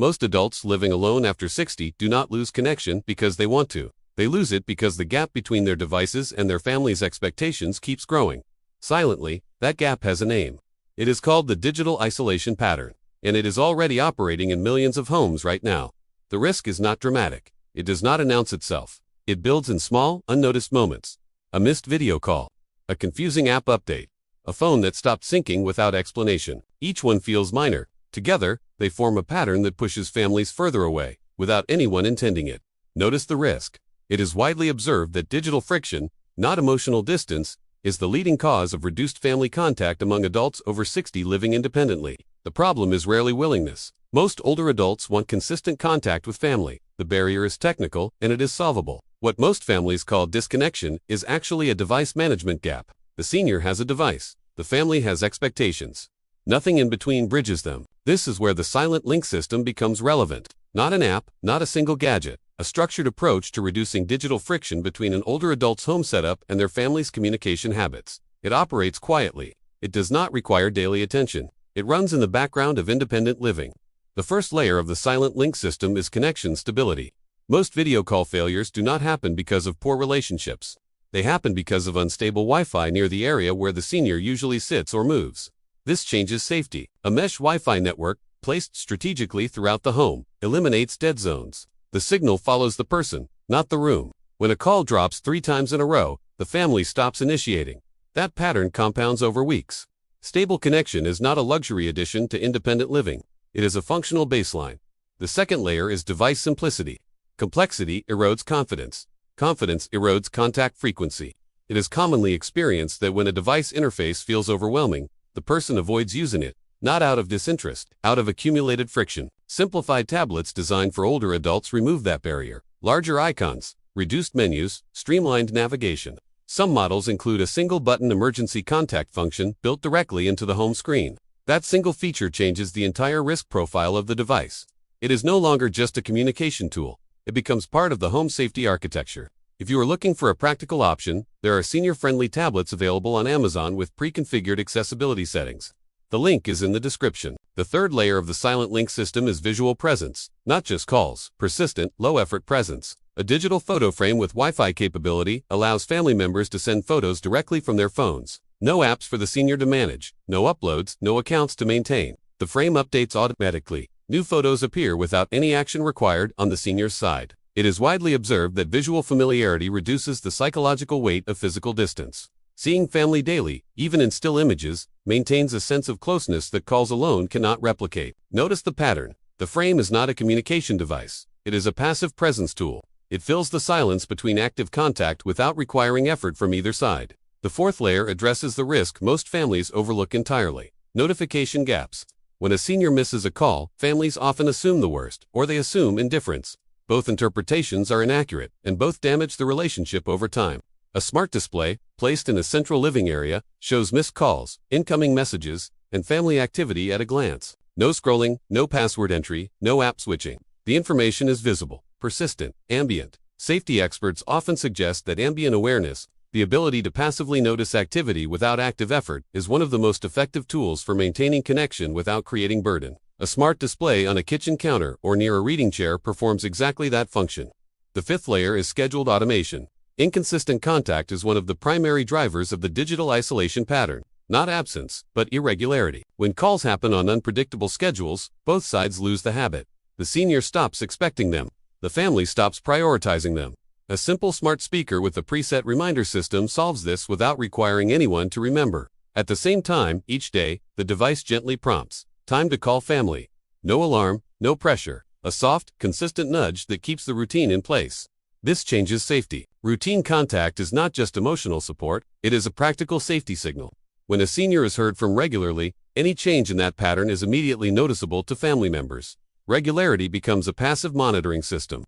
Most adults living alone after 60 do not lose connection because they want to. They lose it because the gap between their devices and their family's expectations keeps growing. Silently, that gap has a name. It is called the digital isolation pattern, and it is already operating in millions of homes right now. The risk is not dramatic. It does not announce itself. It builds in small, unnoticed moments. A missed video call, a confusing app update, a phone that stopped syncing without explanation. Each one feels minor. Together, they form a pattern that pushes families further away, without anyone intending it. Notice the risk. It is widely observed that digital friction, not emotional distance, is the leading cause of reduced family contact among adults over 60 living independently. The problem is rarely willingness. Most older adults want consistent contact with family. The barrier is technical, and it is solvable. What most families call disconnection is actually a device management gap. The senior has a device. The family has expectations. Nothing in between bridges them. This is where the Silent Link system becomes relevant. Not an app, not a single gadget. A structured approach to reducing digital friction between an older adult's home setup and their family's communication habits. It operates quietly. It does not require daily attention. It runs in the background of independent living. The first layer of the Silent Link system is connection stability. Most video call failures do not happen because of poor relationships. They happen because of unstable Wi-Fi near the area where the senior usually sits or moves. This changes safety. A mesh Wi-Fi network, placed strategically throughout the home, eliminates dead zones. The signal follows the person, not the room. When a call drops 3 times in a row, the family stops initiating. That pattern compounds over weeks. Stable connection is not a luxury addition to independent living. It is a functional baseline. The second layer is device simplicity. Complexity erodes confidence. Confidence erodes contact frequency. It is commonly experienced that when a device interface feels overwhelming, the person avoids using it, not out of disinterest, out of accumulated friction. Simplified tablets designed for older adults remove that barrier. Larger icons, reduced menus, streamlined navigation. Some models include a single-button emergency contact function built directly into the home screen. That single feature changes the entire risk profile of the device. It is no longer just a communication tool. It becomes part of the home safety architecture. If you are looking for a practical option, there are senior-friendly tablets available on Amazon with pre-configured accessibility settings. The link is in the description. The third layer of the Silent Link system is visual presence, not just calls, persistent, low-effort presence. A digital photo frame with Wi-Fi capability allows family members to send photos directly from their phones. No apps for the senior to manage, no uploads, no accounts to maintain. The frame updates automatically. New photos appear without any action required on the senior's side. It is widely observed that visual familiarity reduces the psychological weight of physical distance. Seeing family daily, even in still images, maintains a sense of closeness that calls alone cannot replicate. Notice the pattern. The frame is not a communication device. It is a passive presence tool. It fills the silence between active contact without requiring effort from either side. The fourth layer addresses the risk most families overlook entirely. Notification gaps. When a senior misses a call, families often assume the worst, or they assume indifference. Both interpretations are inaccurate, and both damage the relationship over time. A smart display, placed in a central living area, shows missed calls, incoming messages, and family activity at a glance. No scrolling, no password entry, no app switching. The information is visible, persistent, ambient. Safety experts often suggest that ambient awareness, the ability to passively notice activity without active effort, is one of the most effective tools for maintaining connection without creating burden. A smart display on a kitchen counter or near a reading chair performs exactly that function. The fifth layer is scheduled automation. Inconsistent contact is one of the primary drivers of the digital isolation pattern. Not absence, but irregularity. When calls happen on unpredictable schedules, both sides lose the habit. The senior stops expecting them. The family stops prioritizing them. A simple smart speaker with a preset reminder system solves this without requiring anyone to remember. At the same time, each day, the device gently prompts, "Time to call family." No alarm, no pressure. A soft, consistent nudge that keeps the routine in place. This changes safety. Routine contact is not just emotional support, it is a practical safety signal. When a senior is heard from regularly, any change in that pattern is immediately noticeable to family members. Regularity becomes a passive monitoring system.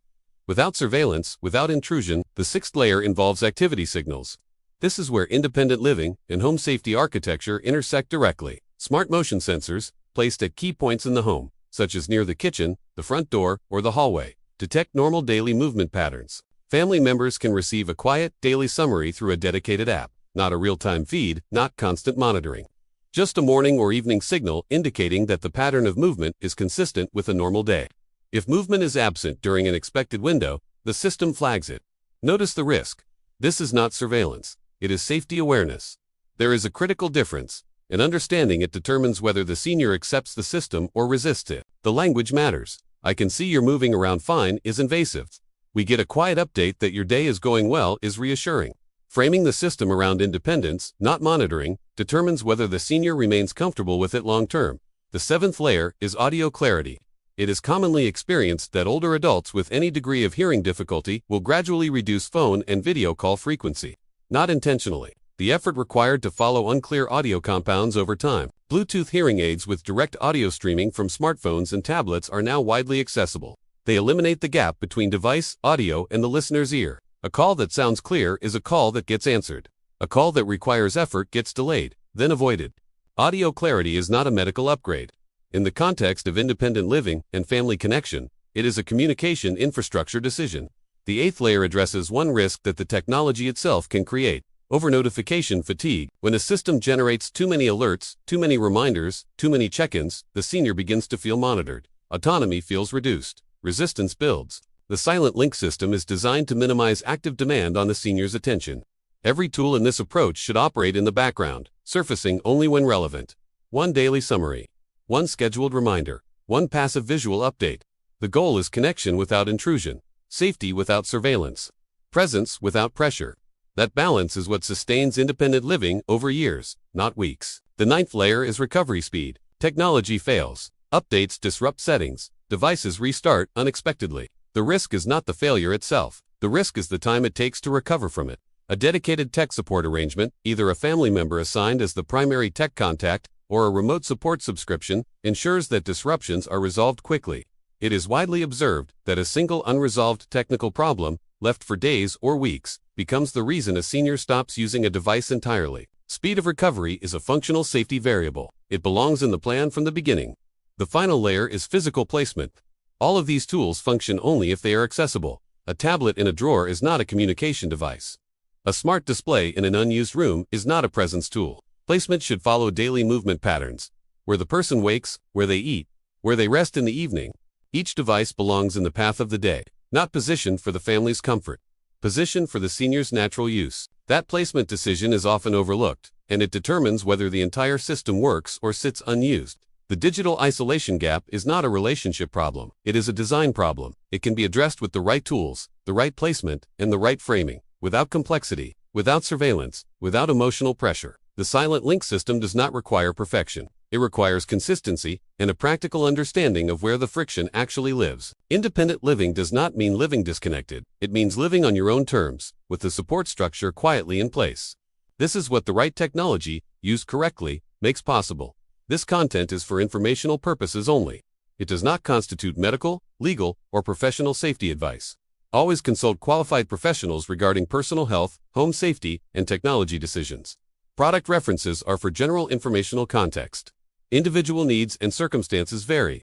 Without surveillance, without intrusion, the sixth layer involves activity signals. This is where independent living and home safety architecture intersect directly. Smart motion sensors, placed at key points in the home, such as near the kitchen, the front door, or the hallway, detect normal daily movement patterns. Family members can receive a quiet, daily summary through a dedicated app, not a real-time feed, not constant monitoring. Just a morning or evening signal indicating that the pattern of movement is consistent with a normal day. If movement is absent during an expected window, the system flags it. Notice the risk. This is not surveillance. It is safety awareness. There is a critical difference. In understanding it determines whether the senior accepts the system or resists it. The language matters. "I can see you're moving around fine" is invasive. We get a quiet update that your day is going well is reassuring. Framing the system around independence, not monitoring, determines whether the senior remains comfortable with it long term. The seventh layer is audio clarity. It is commonly experienced that older adults with any degree of hearing difficulty will gradually reduce phone and video call frequency. Not intentionally. The effort required to follow unclear audio compounds over time. Bluetooth hearing aids with direct audio streaming from smartphones and tablets are now widely accessible. They eliminate the gap between device, audio, and the listener's ear. A call that sounds clear is a call that gets answered. A call that requires effort gets delayed, then avoided. Audio clarity is not a medical upgrade. In the context of independent living and family connection, it is a communication infrastructure decision. The eighth layer addresses one risk that the technology itself can create: over-notification fatigue. When a system generates too many alerts, too many reminders, too many check-ins, the senior begins to feel monitored. Autonomy feels reduced. Resistance builds. The silent link system is designed to minimize active demand on the senior's attention. Every tool in this approach should operate in the background, surfacing only when relevant. One daily summary. One scheduled reminder. One passive visual update. The goal is connection without intrusion, safety without surveillance, presence without pressure. That balance is what sustains independent living over years, not weeks. The ninth layer is recovery speed. Technology fails. Updates disrupt settings. Devices restart unexpectedly. The risk is not the failure itself. The risk is the time it takes to recover from it. A dedicated tech support arrangement, either a family member assigned as the primary tech contact or a remote support subscription, ensures that disruptions are resolved quickly. It is widely observed that a single unresolved technical problem, left for days or weeks, becomes the reason a senior stops using a device entirely. Speed of recovery is a functional safety variable. It belongs in the plan from the beginning. The final layer is physical placement. All of these tools function only if they are accessible. A tablet in a drawer is not a communication device. A smart display in an unused room is not a presence tool. Placement should follow daily movement patterns. Where the person wakes, where they eat, where they rest in the evening. Each device belongs in the path of the day, not positioned for the family's comfort. Positioned for the senior's natural use. That placement decision is often overlooked, and it determines whether the entire system works or sits unused. The digital isolation gap is not a relationship problem. It is a design problem. It can be addressed with the right tools, the right placement, and the right framing, without complexity, without surveillance, without emotional pressure. The silent link system does not require perfection. It requires consistency and a practical understanding of where the friction actually lives. Independent living does not mean living disconnected. It means living on your own terms, with the support structure quietly in place. This is what the right technology, used correctly, makes possible. This content is for informational purposes only. It does not constitute medical, legal, or professional safety advice. Always consult qualified professionals regarding personal health, home safety, and technology decisions. Product references are for general informational context. Individual needs and circumstances vary.